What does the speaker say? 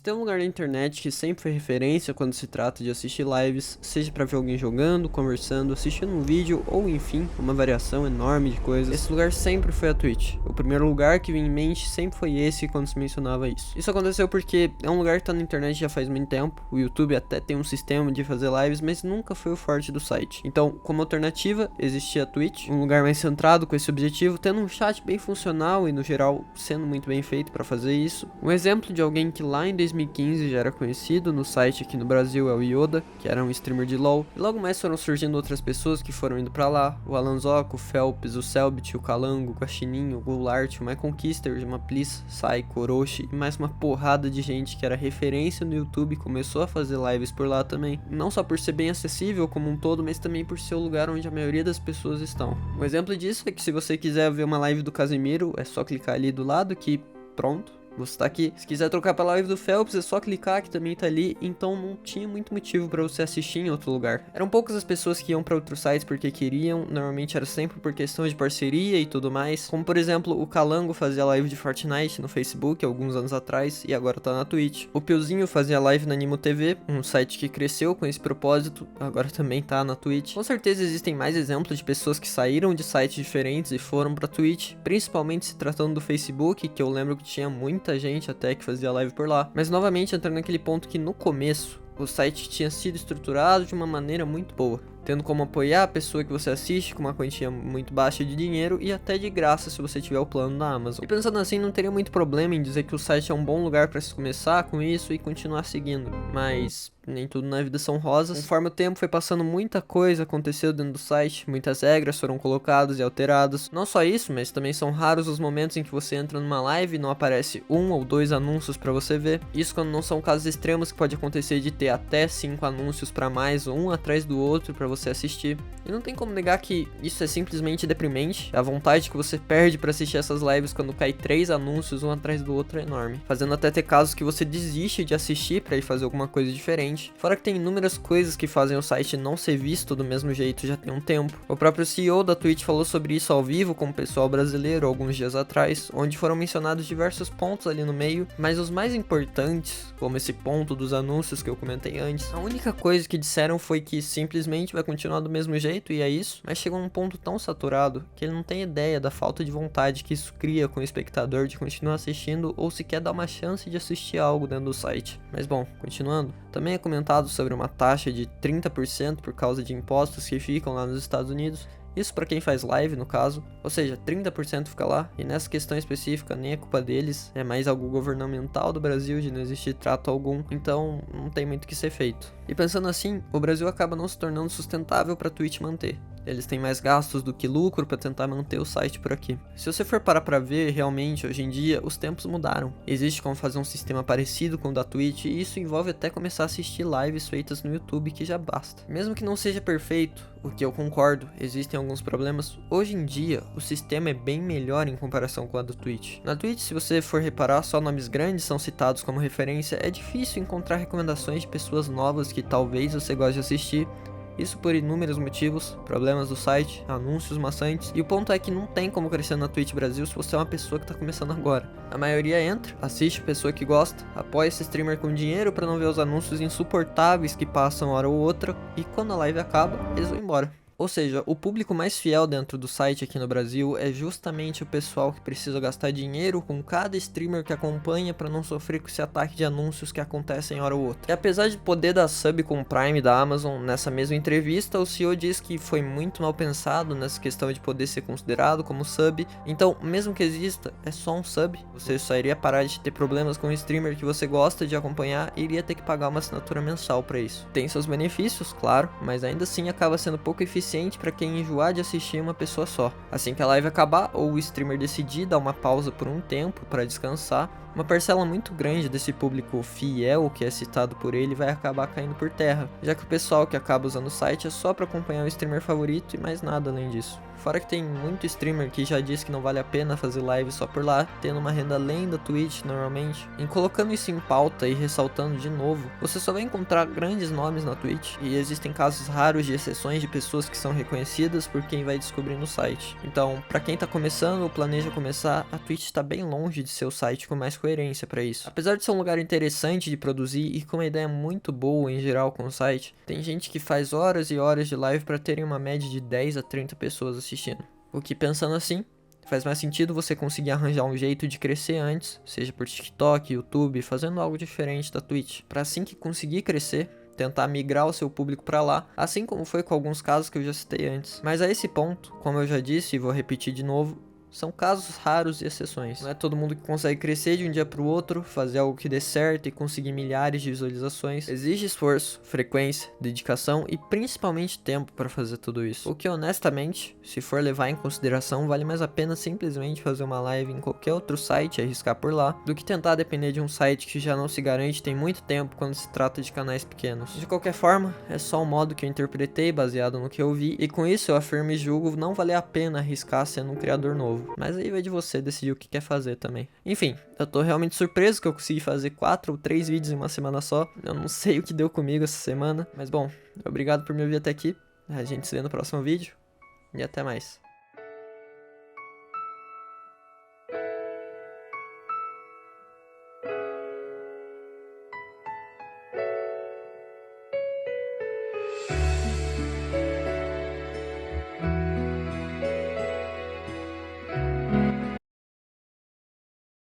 tem um lugar na internet que sempre foi referência quando se trata de assistir lives, seja pra ver alguém jogando, conversando, assistindo um vídeo ou enfim, uma variação enorme de coisas, esse lugar sempre foi a Twitch. O primeiro lugar que vinha em mente sempre foi esse quando se mencionava isso. Isso aconteceu porque é um lugar que tá na internet já faz muito tempo, o YouTube até tem um sistema de fazer lives, mas nunca foi o forte do site. Então, como alternativa, existia a Twitch, um lugar mais centrado com esse objetivo, tendo um chat bem funcional e no geral sendo muito bem feito pra fazer isso. Um exemplo de alguém que lá em 2015 já era conhecido no site aqui no Brasil é o Yoda, que era um streamer de LoL, e logo mais foram surgindo outras pessoas que foram indo pra lá, o Alanzoca, o Felps, o Selbit, o Calango, o Guaxininho, o Goulart, o MyConquister, o Jamaplis, Saiko, Orochi e mais uma porrada de gente que era referência no YouTube começou a fazer lives por lá também, não só por ser bem acessível como um todo, mas também por ser o lugar onde a maioria das pessoas estão. Um exemplo disso é que se você quiser ver uma live do Casemiro, é só clicar ali do lado que pronto, você tá aqui. Se quiser trocar pra live do Phelps, é só clicar que também tá ali. Então não tinha muito motivo pra você assistir em outro lugar. Eram poucas as pessoas que iam pra outros sites porque queriam. Normalmente era sempre por questão de parceria e tudo mais. Como por exemplo, o Calango fazia live de Fortnite no Facebook alguns anos atrás e agora tá na Twitch. O Piozinho fazia live na Animo TV, um site que cresceu com esse propósito, agora também tá na Twitch. Com certeza existem mais exemplos de pessoas que saíram de sites diferentes e foram pra Twitch, principalmente se tratando do Facebook, que eu lembro que tinha muita gente até que fazia live por lá. Mas novamente entrando naquele ponto que no começo o site tinha sido estruturado de uma maneira muito boa, tendo como apoiar a pessoa que você assiste com uma quantia muito baixa de dinheiro e até de graça se você tiver o plano da Amazon. E pensando assim, não teria muito problema em dizer que o site é um bom lugar para se começar com isso e continuar seguindo, mas nem tudo na vida são rosas. Conforme o tempo foi passando, muita coisa aconteceu dentro do site, muitas regras foram colocadas e alteradas. Não só isso, mas também são raros os momentos em que você entra numa live e não aparece 1 ou 2 anúncios para você ver. Isso quando não são casos extremos que pode acontecer de ter até 5 anúncios para mais, um atrás do outro para você assistir. E não tem como negar que isso é simplesmente deprimente. A vontade que você perde para assistir essas lives quando cai 3 anúncios um atrás do outro é enorme, fazendo até ter casos que você desiste de assistir para ir fazer alguma coisa diferente. Fora que tem inúmeras coisas que fazem o site não ser visto do mesmo jeito já tem um tempo. O próprio CEO da Twitch falou sobre isso ao vivo com o pessoal brasileiro alguns dias atrás, onde foram mencionados diversos pontos ali no meio, mas os mais importantes, como esse ponto dos anúncios que eu comentei antes, a única coisa que disseram foi que simplesmente vai continuar do mesmo jeito e é isso, mas chegou a um ponto tão saturado que ele não tem ideia da falta de vontade que isso cria com o espectador de continuar assistindo ou sequer dar uma chance de assistir algo dentro do site. Mas bom, continuando, também é comentado sobre uma taxa de 30% por causa de impostos que ficam lá nos Estados Unidos. Isso para quem faz live, no caso, ou seja, 30% fica lá, e nessa questão específica nem é culpa deles, é mais algo governamental do Brasil de não existir trato algum, então não tem muito o que ser feito. E pensando assim, o Brasil acaba não se tornando sustentável para a Twitch manter. Eles têm mais gastos do que lucro para tentar manter o site por aqui. Se você for parar pra ver, realmente, hoje em dia, os tempos mudaram. Existe como fazer um sistema parecido com o da Twitch, e isso envolve até começar a assistir lives feitas no YouTube, que já basta. Mesmo que não seja perfeito, o que eu concordo, existem alguns problemas, hoje em dia, o sistema é bem melhor em comparação com a do Twitch. Na Twitch, se você for reparar, só nomes grandes são citados como referência, é difícil encontrar recomendações de pessoas novas que talvez você goste de assistir. Isso por inúmeros motivos, problemas do site, anúncios maçantes, e o ponto é que não tem como crescer na Twitch Brasil se você é uma pessoa que tá começando agora. A maioria entra, assiste a pessoa que gosta, apoia esse streamer com dinheiro pra não ver os anúncios insuportáveis que passam hora ou outra, e quando a live acaba, eles vão embora. Ou seja, o público mais fiel dentro do site aqui no Brasil é justamente o pessoal que precisa gastar dinheiro com cada streamer que acompanha para não sofrer com esse ataque de anúncios que acontecem hora ou outra. E apesar de poder dar sub com o Prime da Amazon, nessa mesma entrevista o CEO diz que foi muito mal pensado nessa questão de poder ser considerado como sub, então mesmo que exista, é só um sub, você só iria parar de ter problemas com o streamer que você gosta de acompanhar e iria ter que pagar uma assinatura mensal para isso. Tem seus benefícios, claro, mas ainda assim acaba sendo pouco eficiente para quem enjoar de assistir uma pessoa só. Assim que a live acabar ou o streamer decidir dar uma pausa por um tempo para descansar, uma parcela muito grande desse público fiel que é citado por ele vai acabar caindo por terra, já que o pessoal que acaba usando o site é só para acompanhar o streamer favorito e mais nada além disso. Fora que tem muito streamer que já diz que não vale a pena fazer live só por lá, tendo uma renda além da Twitch normalmente. Em colocando isso em pauta e ressaltando de novo, você só vai encontrar grandes nomes na Twitch, e existem casos raros de exceções de pessoas que são reconhecidas por quem vai descobrir no site. Então, pra quem tá começando ou planeja começar, a Twitch tá bem longe de ser o site com mais coerência pra isso. Apesar de ser um lugar interessante de produzir e com uma ideia muito boa em geral com o site, tem gente que faz horas e horas de live pra terem uma média de 10 a 30 pessoas assistindo. O que, pensando assim, faz mais sentido você conseguir arranjar um jeito de crescer antes, seja por TikTok, YouTube, fazendo algo diferente da Twitch, pra assim que conseguir crescer, tentar migrar o seu público pra lá, assim como foi com alguns casos que eu já citei antes. Mas a esse ponto, como eu já disse e vou repetir de novo, são casos raros e exceções. Não é todo mundo que consegue crescer de um dia pro outro, fazer algo que dê certo e conseguir milhares de visualizações. Exige esforço, frequência, dedicação e principalmente tempo para fazer tudo isso. O que honestamente, se for levar em consideração, vale mais a pena simplesmente fazer uma live em qualquer outro site e arriscar por lá, do que tentar depender de um site que já não se garante tem muito tempo quando se trata de canais pequenos. De qualquer forma, é só um modo que eu interpretei baseado no que eu vi, e com isso eu afirmo e julgo não valer a pena arriscar sendo um criador novo. Mas aí vai de você decidir o que quer fazer também. Enfim, eu tô realmente surpreso que eu consegui fazer 4 ou 3 vídeos em uma semana só. Eu não sei o que deu comigo essa semana. Mas bom, obrigado por me ouvir até aqui. A gente se vê no próximo vídeo. E até mais.